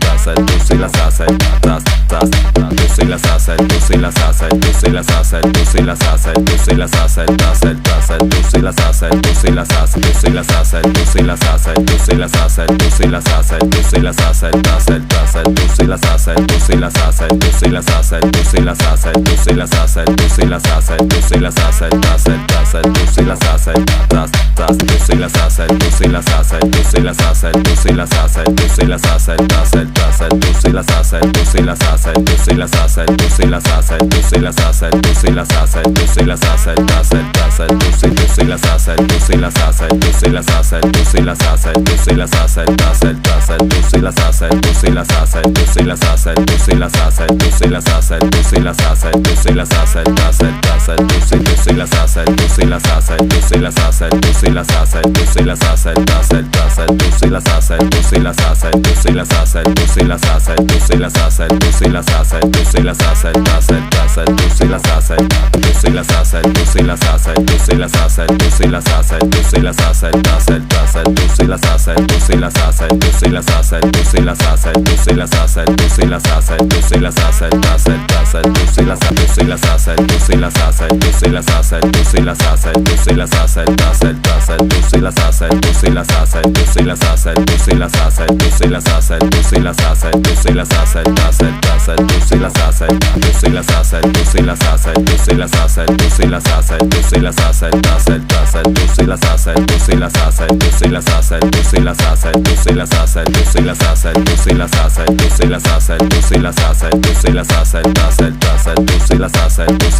salsa, tú sí la salsa, tas, tas, tú sí la salsa, tú sí la salsa, tú sí la salsa, tú sí la salsa, tú sí la salsa, tas, tas, tú sí la salsa, tú sí la salsa, tú sí la salsa, tú sí la salsa, tú sí la salsa, tú sí la salsa, tú sí la salsa, tas, tas, tú sí la salsa, tú sí la salsa, tú sí la salsa, tú sí la salsa, tú sí la salsa, tú sí la salsa, tú sí la salsa, tas, tas, tú sí la salsa, tas, tas, tú sí la salsa, tú sí la salsa, tú sí la salsa, tú sí la salsa, tú sí la salsa, tas, tas, tú sí la salsa, tú sí la salsa, tú sí la salsa, tú sí la salsa, tú sí la salsa, tú sí la salsa, tú sí la salsa, tas, tas, tú sí la salsa, tú sí la salsa, tú sí la salsa, tú sí la salsa, tú sí la salsa, tas, tas, tú sí la salsa, tú sí la salsa, tú sí la salsa, tú sí la salsa, tú sí la salsa, tú sí la salsa, tú sí la salsa, tas, tas, tú sí la salsa, tú sí la salsa, tú sí la salsa, tú sí la salsa, tú sí la salsa, tas, tas, tú sí la salsa, tú sí la salsa, tú sí la salsa, tú sí la salsa, tú sí la salsa, tú sí la salsa, tú sí la salsa, tas, tas, tú sí la salsa, tú sí la salsa, tú sí la salsa, tú sí la salsa, tú sí la salsa, tú sí la salsa, tas, tas, tú sí la salsa, tú sí la salsa, tú sí la salsa, tú sí la salsa, tú sí la salsa, tú sí la salsa, tú sí la salsa, tas, tas, tú sí la salsa, tú sí la salsa, tú sí la salsa, tú sí la salsa, tú sí la salsa, tú sí la salsa, tas, tas, tú sí la salsa, tú sí la salsa, tú sí la salsa, tú sí la salsa, tú sí la salsa, tú sí la salsa, tú sí la salsa, tas, tas, tú sí la salsa, tú sí la salsa, tú sí la salsa, tú sí la salsa, tú sí la salsa, tú sí la salsa, tas, tas, tú sí la salsa, tú sí la salsa, tú sí la salsa, tú sí la salsa, tú sí la salsa, tú sí la salsa, tú sí la salsa, tú sí la salsa, tú sí la salsa, tú sí la salsa, tas, tas, tú sí la salsa, tú